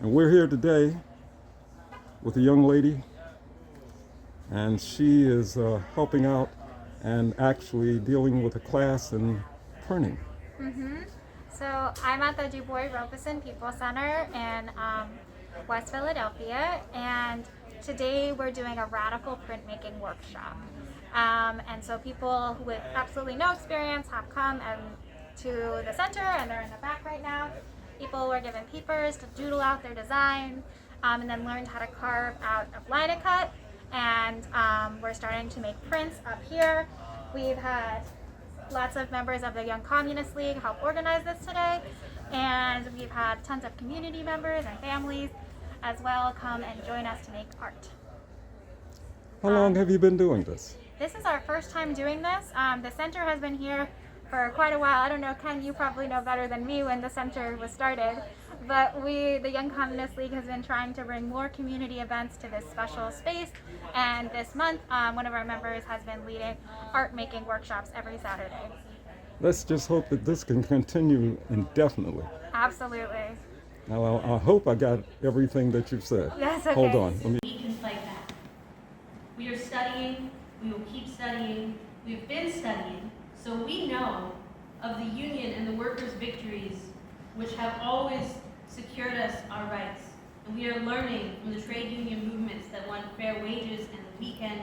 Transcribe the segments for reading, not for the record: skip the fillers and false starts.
And we're here today with a young lady, and she is helping out and actually dealing with a class in printing. So I'm at the Du Bois-Robeson People Center in West Philadelphia, and today we're doing a radical printmaking workshop. And so people with absolutely no experience have come to the center, and they're in the back right now. People were given papers to doodle out their design, and then learned how to carve out of Line-A-Cut. And we're starting to make prints up here. We've had lots of members of the Young Communist League help organize this today, and we've had tons of community members and families as well come and join us to make art. How long have you been doing this? This is our first time doing this. The center has been here for quite a while. I don't know, Ken, you probably know better than me when the center was started, but the Young Communist League has been trying to bring more community events to this special space, and this month one of our members has been leading art making workshops every Saturday. Let's just hope that this can continue indefinitely. Absolutely. Now, I hope I got everything that you've said. Yes, okay. Hold on. We can fight back. We are studying, we will keep studying, we've been studying, so we know of the union and the workers' victories which have always secured us our rights. And we are learning from the trade union movements that won fair wages and the weekend,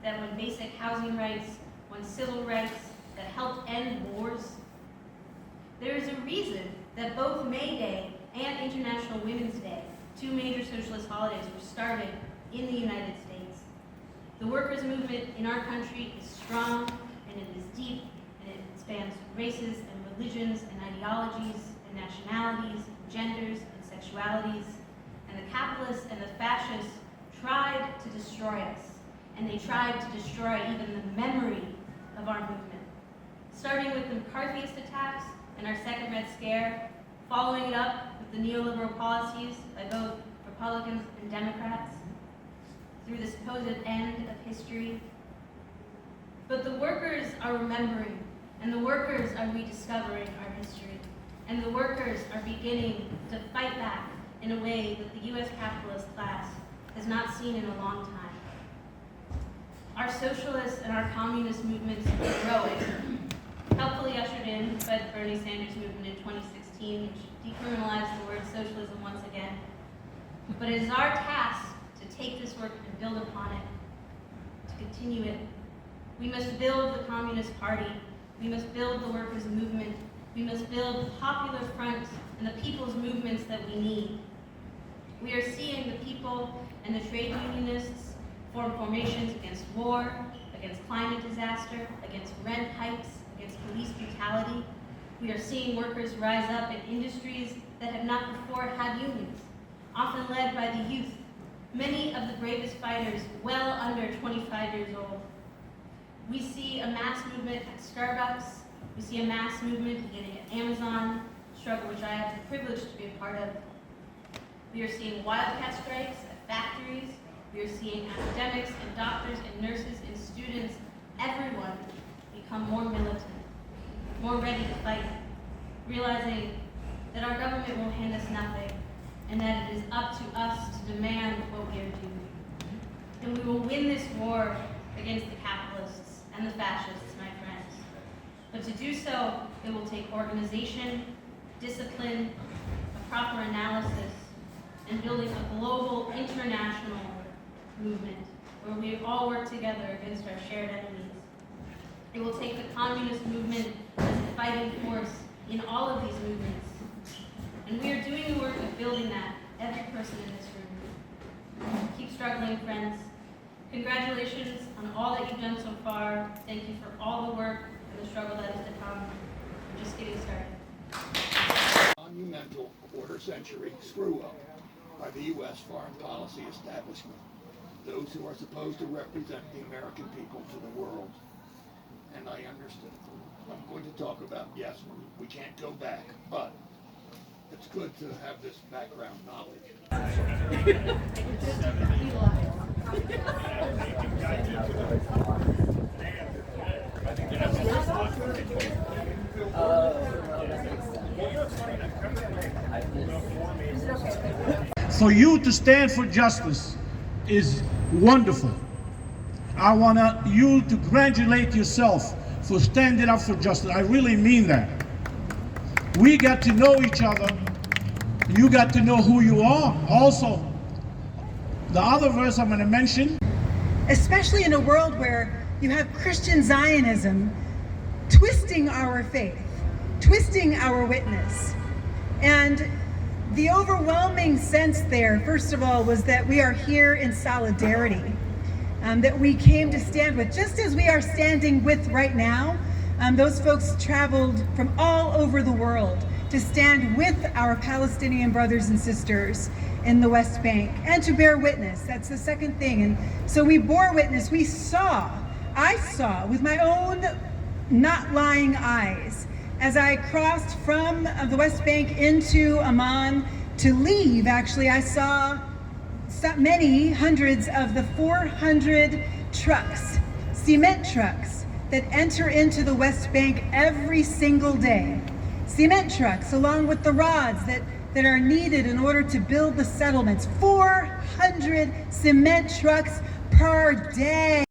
that won basic housing rights, won civil rights, that helped end wars. There is a reason that both May Day and International Women's Day, two major socialist holidays, were started in the United States. The workers' movement in our country is strong, and it is deep, and it spans races and religions and ideologies and nationalities, genders and sexualities. And the capitalists and the fascists tried to destroy us, and they tried to destroy even the memory of our movement. Starting with the McCarthyist attacks and our Second Red Scare, following it up with the neoliberal policies by both Republicans and Democrats, through the supposed end of history. But the workers are remembering, and the workers are rediscovering our history, and the workers are beginning to fight back in a way that the U.S. capitalist class has not seen in a long time. Our socialist and our communist movements are growing, helpfully ushered in by the Bernie Sanders movement in 2016, which decriminalized the word socialism once again. But it is our task to take this work and build upon it, to continue it. We must build the Communist Party. We must build the workers' movement. We must build the popular front and the people's movements that we need. We are seeing the people and the trade unionists form formations against war, against climate disaster, against rent hikes, against police brutality. We are seeing workers rise up in industries that have not before had unions, often led by the youth, many of the bravest fighters well under 25 years old. We see a mass movement at Starbucks. We see a mass movement beginning at Amazon, a struggle which I have the privilege to be a part of. We are seeing wildcat strikes at factories. We are seeing academics and doctors and nurses and students, everyone, become more militant, more ready to fight, realizing that our government will hand us nothing, and that it is up to us to demand what we are due. And we will win this war against the capitalists and the fascists, my friends. But to do so, it will take organization, discipline, a proper analysis, and building a global, international movement where we all work together against our shared enemies. It will take the communist movement as a fighting force in all of these movements. And we are doing the work of building that, every person in this room. Keep struggling, friends. Congratulations on all that you've done so far. Thank you for all the work and the struggle that is to come. We're just getting started. Monumental quarter-century screw-up by the U.S. foreign policy establishment, those who are supposed to represent the American people to the world. And I understood. I'm going to talk about, yes, we can't go back, but it's good to have this background knowledge. Is it okay? for you to stand for justice is wonderful. I want you to congratulate yourself for standing up for justice. I really mean that. We got to know each other. You got to know who you are. Also, the other verse I'm going to mention, especially in a world where you have Christian Zionism twisting our faith, twisting our witness. And the overwhelming sense there, first of all, was that we are here in solidarity, that we came to stand with, just as we are standing with right now. Those folks traveled from all over the world to stand with our Palestinian brothers and sisters in the West Bank and to bear witness. That's the second thing. And so we bore witness. I saw with my own not lying eyes as I crossed from the West Bank into Amman to leave. Actually, I saw many hundreds of the 400 trucks, cement trucks, that enter into the West Bank every single day. Cement trucks, along with the rods that are needed in order to build the settlements. 400 cement trucks per day.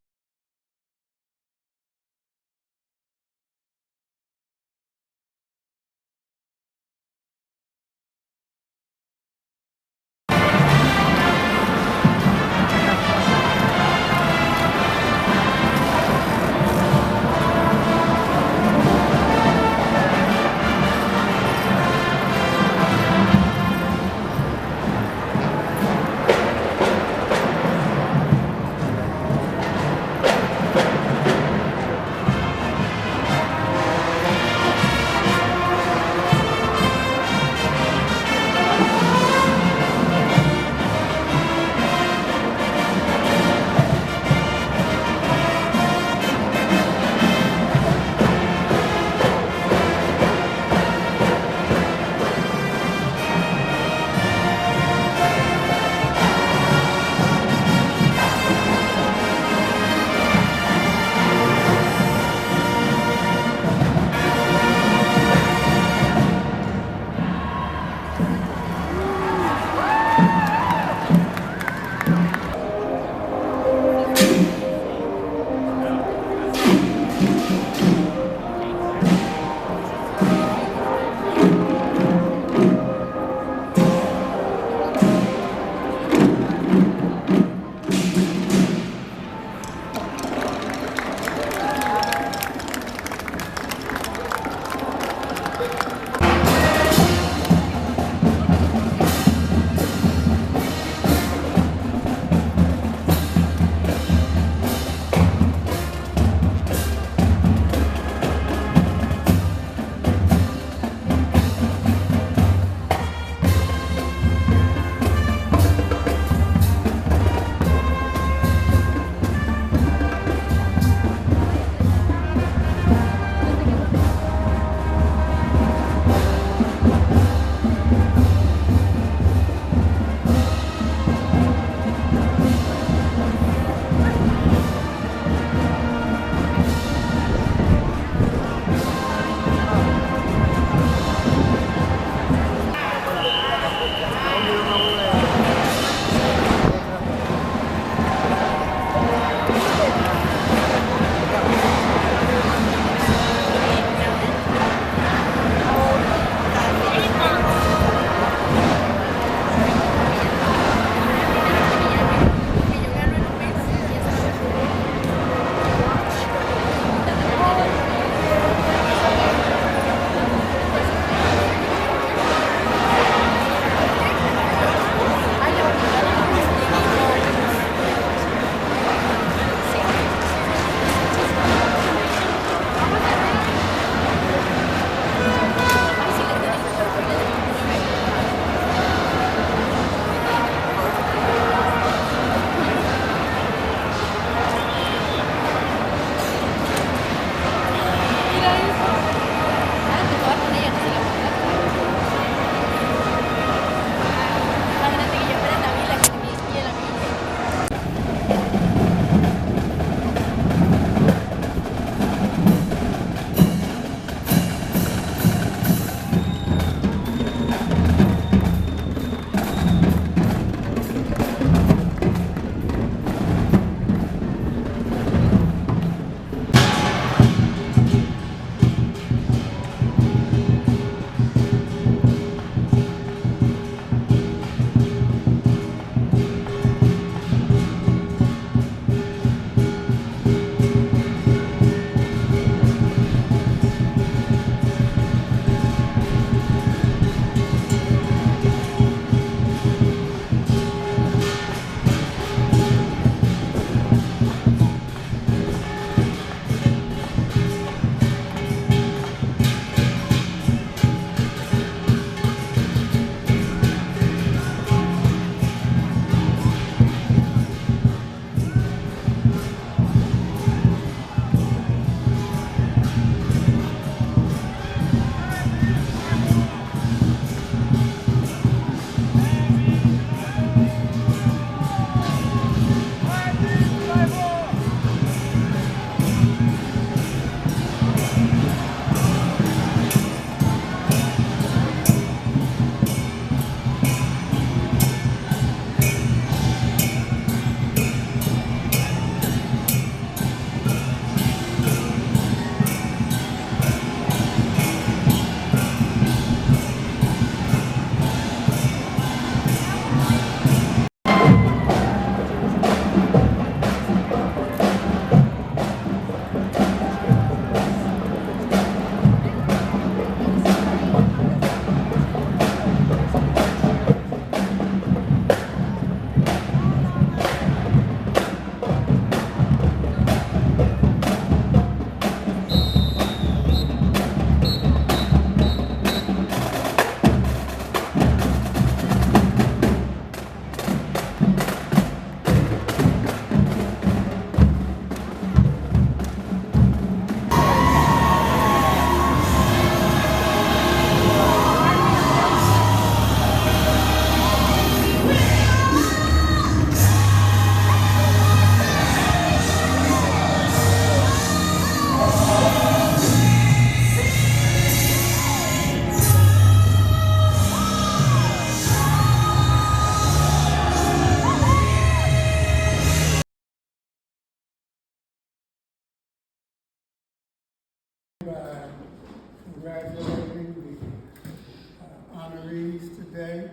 today,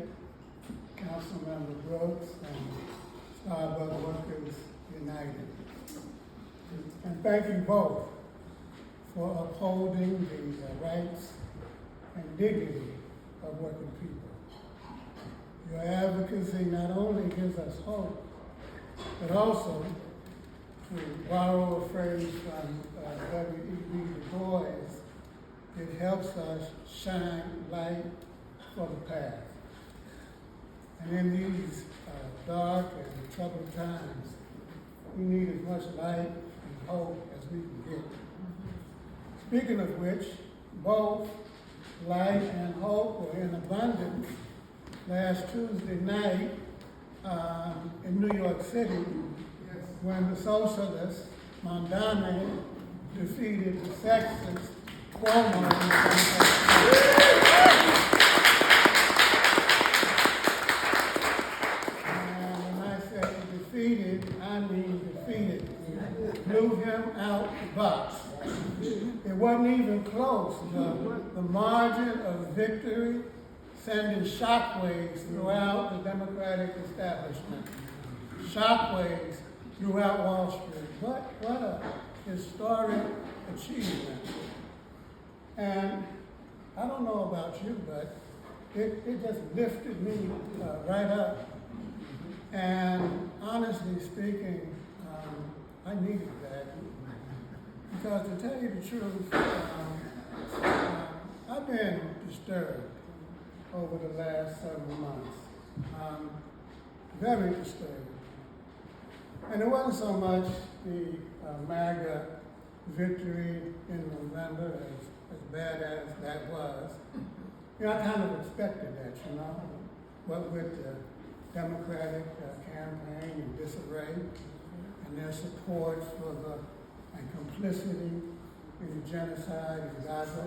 Councilmember Brooks and Starbucks Workers United. And thank you both for upholding the rights and dignity of working people. Your advocacy not only gives us hope, but also, to borrow a phrase from W.E.B. Du Bois, it helps us shine light for the path. And in these dark and troubled times, we need as much light and hope as we can get. Speaking of which, both light and hope were in abundance last Tuesday night in New York City when the socialists, Mondame, defeated the sexist Cuomo. And when I say defeated, I mean defeated. Blew him out the box. It wasn't even close. The margin of victory sending shockwaves throughout the Democratic establishment. Shockwaves throughout Wall Street. What a historic achievement. And I don't know about you, but it just lifted me right up. And honestly speaking, I needed that. Because to tell you the truth, I've been disturbed over the last several months. Very disturbed. And it wasn't so much the MAGA victory in November, as bad as that was. You know, I kind of expected that, you know, what with the Democratic campaign in disarray and their support for and complicity in the genocide in Gaza.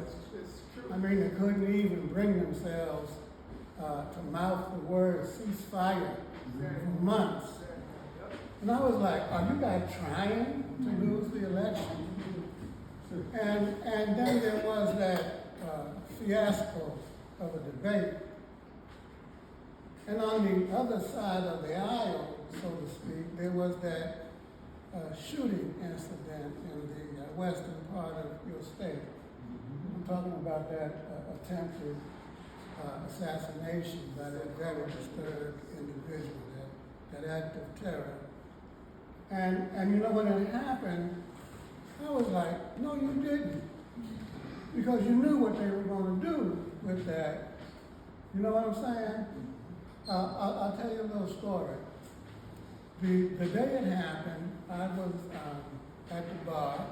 I mean, they couldn't even bring themselves to mouth the word ceasefire for months. And I was like, are you guys trying to lose the election? And then there was that fiasco of a debate. And on the other side of the aisle, so to speak, there was that shooting incident in the western part of your state. I'm talking about that attempted assassination by that very disturbed individual, that act of terror. And you know, when it happened, I was like, no, you didn't. Because you knew what they were going to do with that. You know what I'm saying? I'll tell you a little story. The day it happened, I was at the bar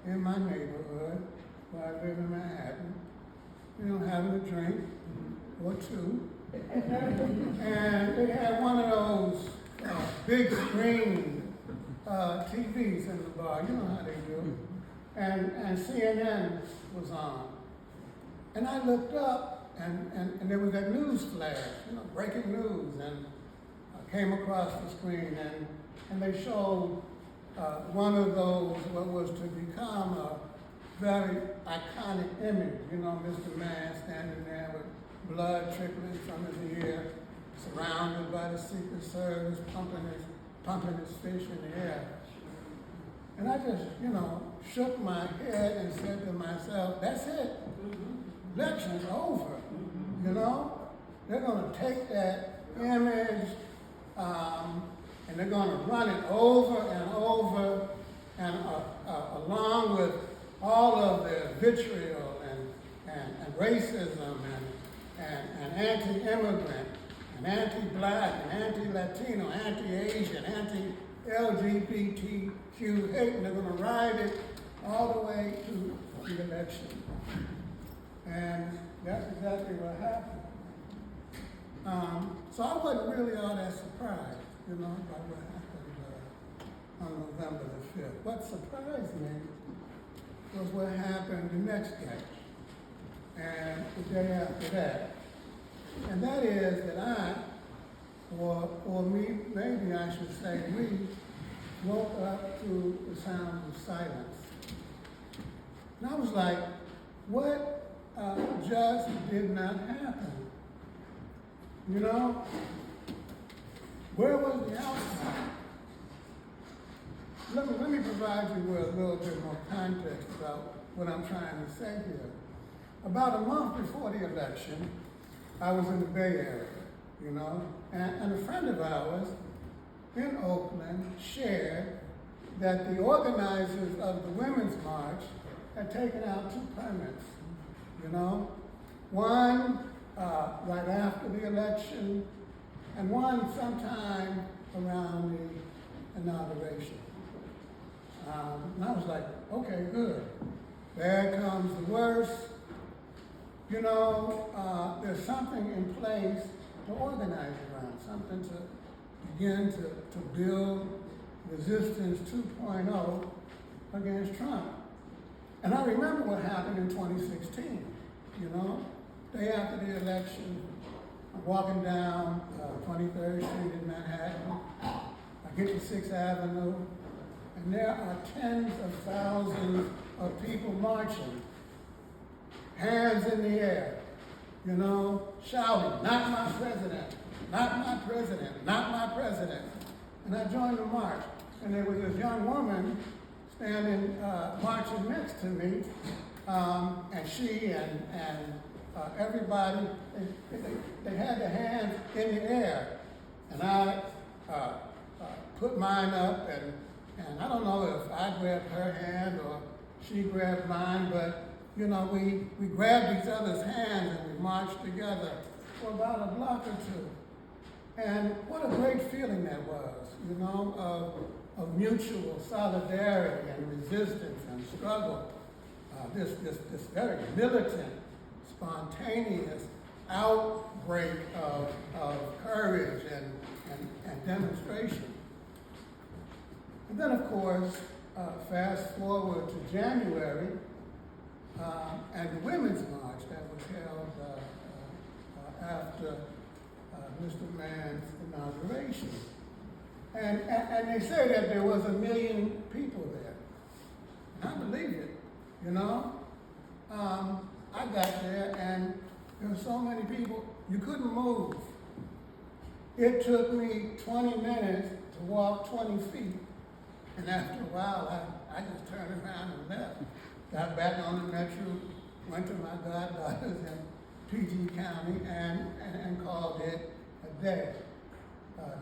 in my neighborhood where I live in Manhattan, you know, having a drink or two. And they had one of those big screen TVs in the bar, you know how they do. And CNN was on. And I looked up and there was that news flash, you know, breaking news, and I came across the screen and they showed one of those, what was to become a very iconic image, you know, Mr. Man standing there with blood trickling from his ear, surrounded by the Secret Service, pumping his fish in the air. And I just, you know, shook my head and said to myself, that's it. Election's over, you know? They're gonna take that image and they're gonna run it over and over, and along with all of the vitriol and racism and anti-immigrant and anti-black and anti-Latino, anti-Asian, anti-LGBTQ hate, and they're going to ride it all the way to the election. And that's exactly what happened. So I wasn't really all that surprised, you know, by what happened on November the 5th. What surprised me was what happened the next day and the day after that. And that is that I, or me, maybe I should say we, woke up to the sound of silence. And I was like, what just did not happen You know? Where was the outcome? Let me provide you with a little bit more context about what I'm trying to say here. About a month before the election, I was in the Bay Area, you know, and a friend of ours in Oakland shared that the organizers of the Women's March had taken out 2 permits, you know, one right after the election and one sometime around the inauguration. And I was like, okay, good. There comes the worst. You know, there's something in place to organize around, something to begin to build resistance 2.0 against Trump. And I remember what happened in 2016, you know, day after the election, I'm walking down 23rd Street in Manhattan. I get to 6th Avenue, and there are tens of thousands of people marching, hands in the air, you know, shouting, "Not my president, not my president, not my president." And I joined the march, and there was this young woman standing, marching next to me, and she and everybody, they had their hands in the air, and I put mine up, and I don't know if I grabbed her hand or she grabbed mine, but you know, we grabbed each other's hands and we marched together for about a block or 2. And what a great feeling that was, you know, of mutual solidarity and resistance and struggle. This very militant, spontaneous outbreak of courage and demonstration. And then, of course, fast forward to January, and the Women's March that was held after Mr. Mann's inauguration. And they say that there was 1 million people there. And I believe it, you know. I got there and there were so many people, you couldn't move. It took me 20 minutes to walk 20 feet. And after a while, I just turned around and left. Got back on the metro, went to my goddaughters in PG County and called it a day.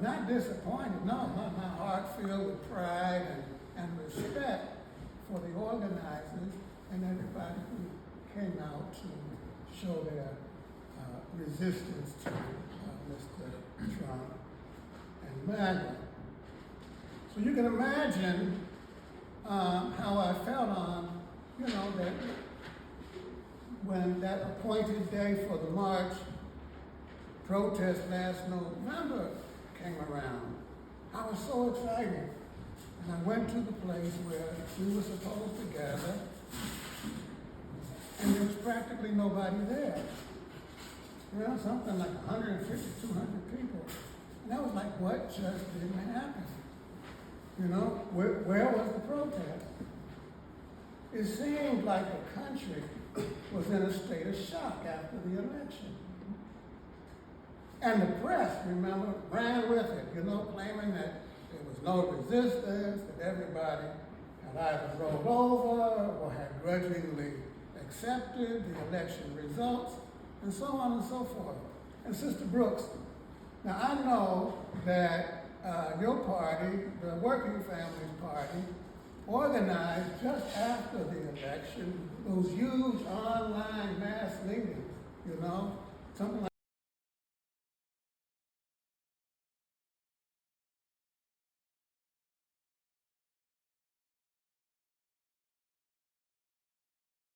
Not disappointed, no, my heart filled with pride and respect for the organizers and everybody who came out to show their resistance to Mr. Trump and MAGA. So you can imagine how I felt on, you know, that when that appointed day for the march protest last November came around. I was so excited. And I went to the place where we were supposed to gather, and there was practically nobody there. You know, something like 150, 200 people. And I was like, what just didn't happen? You know, where was the protest? It seemed like the country was in a state of shock after the election. And the press, remember, ran with it, you know, claiming that there was no resistance, that everybody had either rolled over or had grudgingly accepted the election results, and so on and so forth. And Sister Brooks, now I know that your party, the Working Families Party, organized just after the election those huge online mass meetings, you know, something like